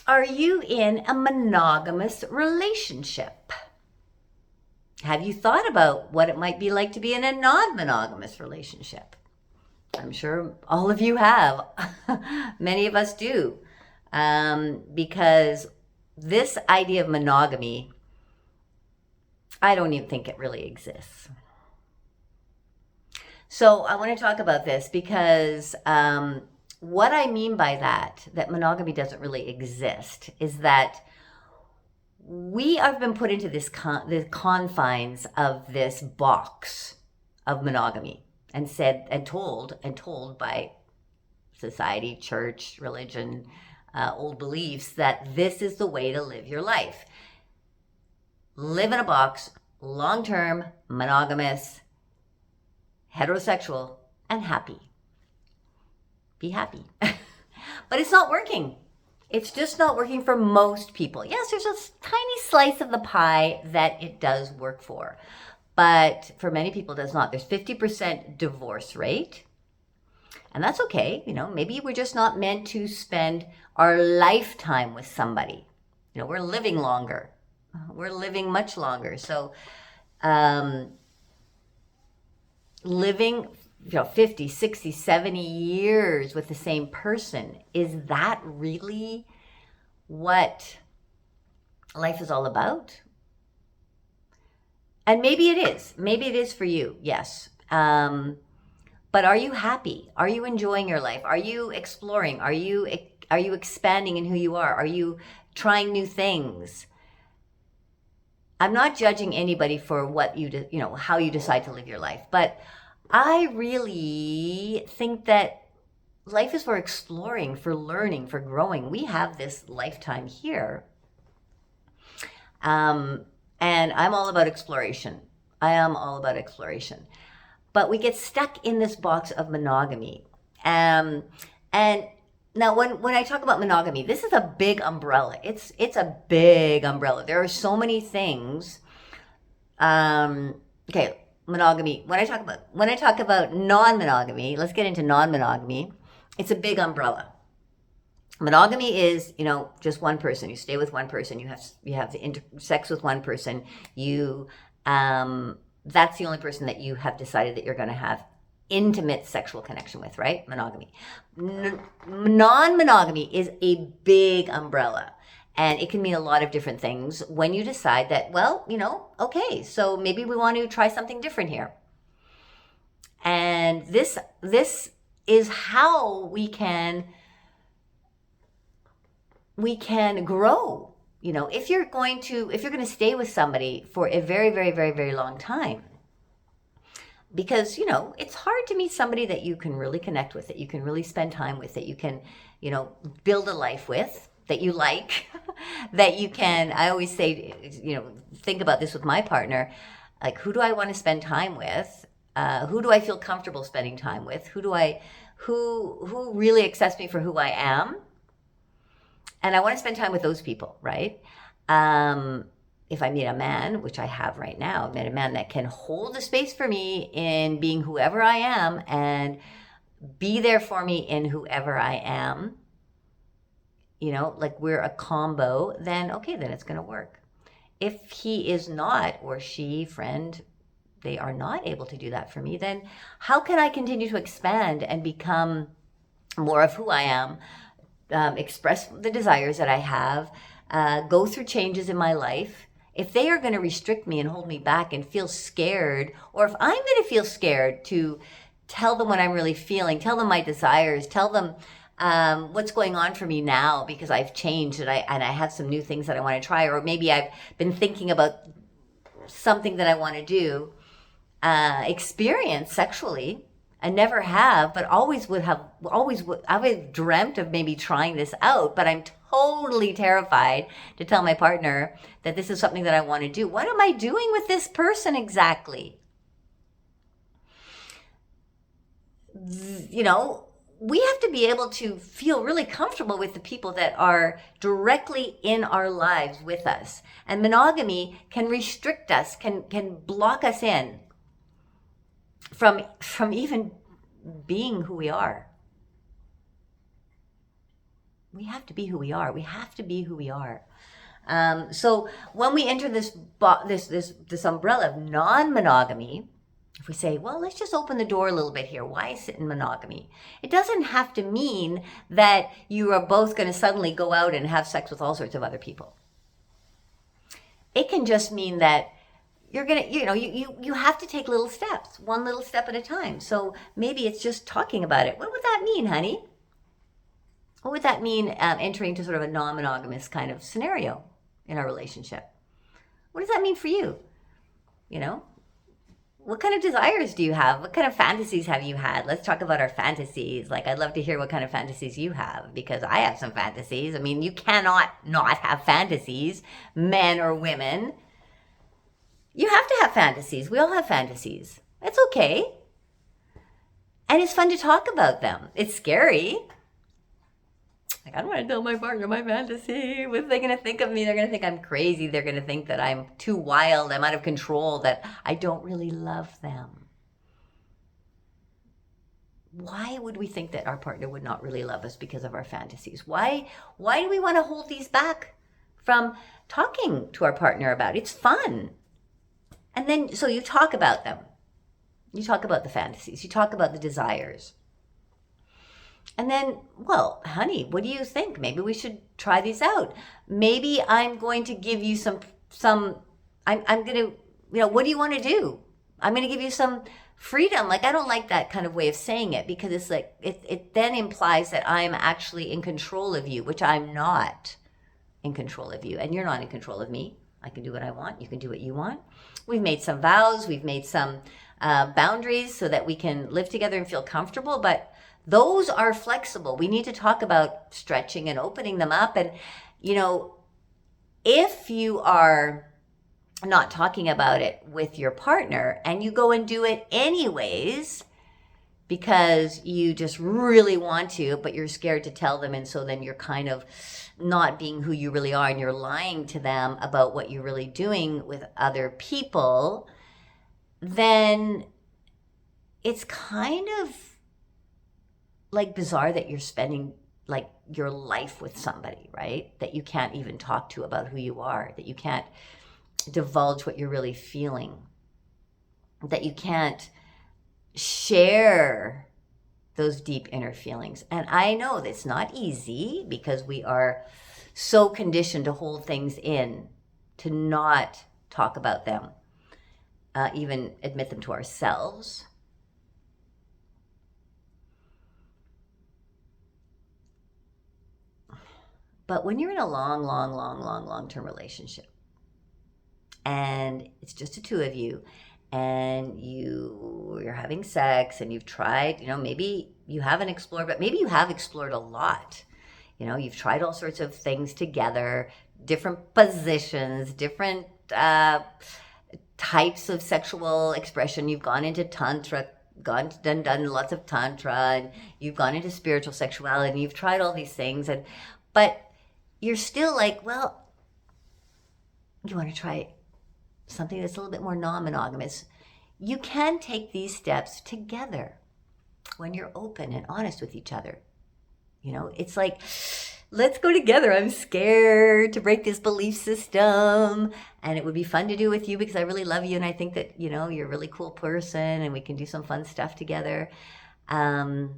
Are you in a monogamous relationship? Have you thought about what it might be like to be in a non-monogamous relationship? I'm sure all of you have. Many of us do. Because this idea of monogamy, I don't even think it really exists. So I want to talk about this because what I mean by that monogamy doesn't really exist, is that we have been put into the confines of this box of monogamy and said and told by society, church, religion, old beliefs that this is the way to live your life. Live in a box, long-term, monogamous, heterosexual, and happy. Be happy. But it's not working. It's just not working for most people. Yes, there's a tiny slice of the pie that it does work for. But for many people, it does not. There's 50% divorce rate. And that's okay. Maybe we're just not meant to spend our lifetime with somebody. We're living longer. We're living much longer. So living 50, 60, 70 years with the same person, is that really what life is all about? And maybe it is. Maybe it is for you, yes. But are you happy? Are you enjoying your life? Are you exploring? Are you expanding in who you are? Are you trying new things? I'm not judging anybody for what how you decide to live your life, but I really think that life is for exploring, for learning, for growing. We have this lifetime here. And I'm all about exploration. I am all about exploration. But we get stuck in this box of monogamy. And now when I talk about monogamy, this is a big umbrella. It's a big umbrella. There are so many things. Okay, monogamy. When I talk about non-monogamy, let's get into non-monogamy. It's a big umbrella. Monogamy is, just one person. You stay with one person. You have sex with one person. That's the only person that you have decided that you're going to have intimate sexual connection with, right? Monogamy. Non-monogamy is a big umbrella. And it can mean a lot of different things when you decide that, okay, so maybe we want to try something different here. And this is how we can grow. If you're going to stay with somebody for a very, very, very, very long time, because it's hard to meet somebody that you can really connect with, that you can really spend time with, that you can build a life with, that you like, that you can, I always say, think about this with my partner, like, who do I want to spend time with? Who do I feel comfortable spending time with? Who really accepts me for who I am? And I want to spend time with those people, right? If I meet a man, which I have right now, I've met a man that can hold a space for me in being whoever I am and be there for me in whoever I am, like we're a combo, then okay, then it's going to work. If he is not, or she, friend, they are not able to do that for me, then how can I continue to expand and become more of who I am, express the desires that I have, go through changes in my life? If they are going to restrict me and hold me back and feel scared, or if I'm going to feel scared to tell them what I'm really feeling, tell them my desires, tell them what's going on for me now because I've changed and I have some new things that I want to try, or maybe I've been thinking about something that I want to do, experience sexually. I never have, but always dreamt of maybe trying this out, but I'm totally terrified to tell my partner that this is something that I want to do. What am I doing with this person exactly? We have to be able to feel really comfortable with the people that are directly in our lives with us. And monogamy can restrict us, can block us in from even being who we are. We have to be who we are. We have to be who we are. So when we enter this umbrella of non-monogamy, if we say, well, let's just open the door a little bit here. Why sit in monogamy? It doesn't have to mean that you are both going to suddenly go out and have sex with all sorts of other people. It can just mean that you're going to, you have to take little steps, one little step at a time. So maybe it's just talking about it. What would that mean, honey? What would that mean entering into sort of a non-monogamous kind of scenario in our relationship? What does that mean for you? What kind of desires do you have? What kind of fantasies have you had? Let's talk about our fantasies. Like, I'd love to hear what kind of fantasies you have, because I have some fantasies. I mean, you cannot not have fantasies, men or women. You have to have fantasies. We all have fantasies. It's okay. And it's fun to talk about them. It's scary. Like, I don't want to tell my partner my fantasy. What are they going to think of me? They're going to think I'm crazy. They're going to think that I'm too wild. I'm out of control, that I don't really love them. Why would we think that our partner would not really love us because of our fantasies? Why do we want to hold these back from talking to our partner about it? It's fun. And then, so you talk about them. You talk about the fantasies. You talk about the desires. And then, well, honey, what do you think? Maybe we should try these out. Maybe I'm going to give you I'm going to, what do you want to do? I'm going to give you some freedom. Like, I don't like that kind of way of saying it, because it's like, it then implies that I'm actually in control of you, which I'm not in control of you. And you're not in control of me. I can do what I want. You can do what you want. We've made some vows. We've made some boundaries so that we can live together and feel comfortable. But those are flexible. We need to talk about stretching and opening them up. And, if you are not talking about it with your partner and you go and do it anyways because you just really want to, but you're scared to tell them, and so then you're kind of not being who you really are, and you're lying to them about what you're really doing with other people, then it's kind of like bizarre that you're spending like your life with somebody, right? That you can't even talk to about who you are, that you can't divulge what you're really feeling, that you can't share those deep inner feelings. And I know that's not easy, because we are so conditioned to hold things in, to not talk about them, even admit them to ourselves. But when you're in a long-term relationship, and it's just the two of you, and you're having sex, and you've tried, maybe you haven't explored, but maybe you have explored a lot. You've tried all sorts of things together, different positions, different types of sexual expression. You've gone into tantra, done lots of tantra, and you've gone into spiritual sexuality, and you've tried all these things, but you're still like, well, you want to try something that's a little bit more non-monogamous. You can take these steps together when you're open and honest with each other. It's like, let's go together. I'm scared to break this belief system, and it would be fun to do with you because I really love you, and I think that, you're a really cool person, and we can do some fun stuff together. Then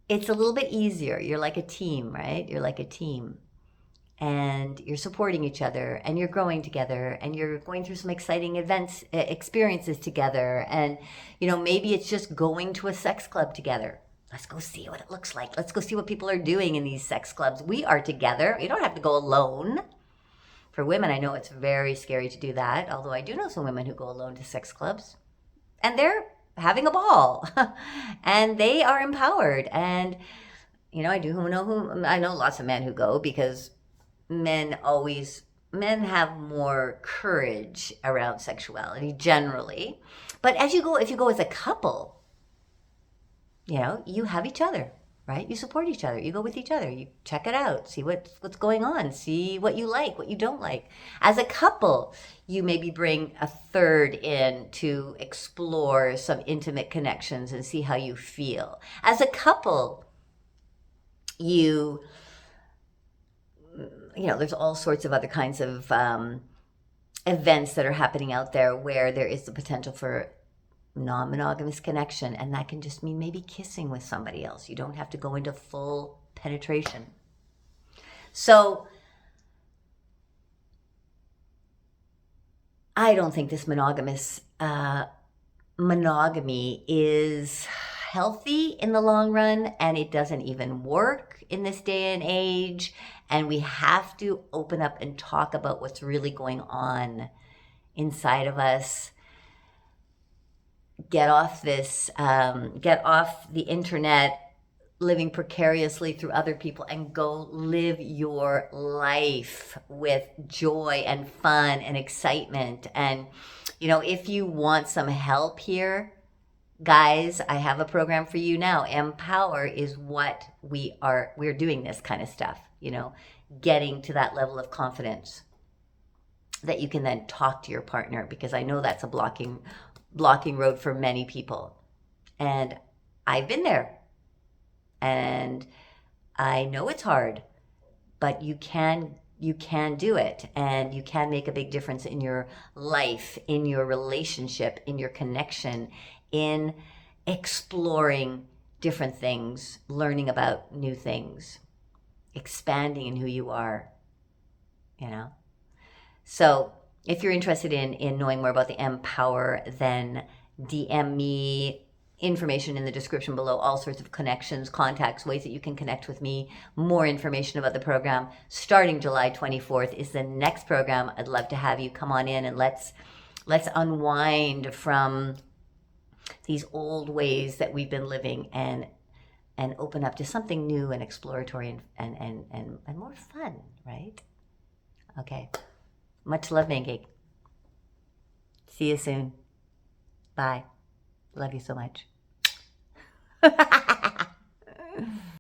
it's a little bit easier. You're like a team, right? You're like a team. And you're supporting each other, and you're growing together, and you're going through some exciting experiences together. And, maybe it's just going to a sex club together. Let's go see what it looks like. Let's go see what people are doing in these sex clubs. We are together. You don't have to go alone. For women, I know it's very scary to do that, although I do know some women who go alone to sex clubs, and they're having a ball and they are empowered. And I know lots of men who go, because men have more courage around sexuality generally. But if you go as a couple, you have each other. right? You support each other. You go with each other. You check it out. See what's going on. See what you like, what you don't like. As a couple, you maybe bring a third in to explore some intimate connections and see how you feel. As a couple, there's all sorts of other kinds of events that are happening out there where there is the potential for non-monogamous connection, and that can just mean maybe kissing with somebody else. You don't have to go into full penetration. So I don't think this monogamy is healthy in the long run, and it doesn't even work in this day and age. And we have to open up and talk about what's really going on inside of us. Get off the internet, living precariously through other people, and go live your life with joy and fun and excitement. And, if you want some help here, guys, I have a program for you now. Empower is what we're doing this kind of stuff, getting to that level of confidence that you can then talk to your partner, because I know that's a blocking road for many people. And I've been there. And I know it's hard, but you can do it, and you can make a big difference in your life, in your relationship, in your connection, in exploring different things, learning about new things, expanding in who you are, So if you're interested in knowing more about the Empower, then DM me. Information in the description below, all sorts of connections, contacts, ways that you can connect with me, more information about the program. Starting July 24th is the next program. I'd love to have you come on in, and let's unwind from these old ways that we've been living and open up to something new and exploratory and more fun, right? Okay. Much love, Mangeek. See you soon. Bye. Love you so much.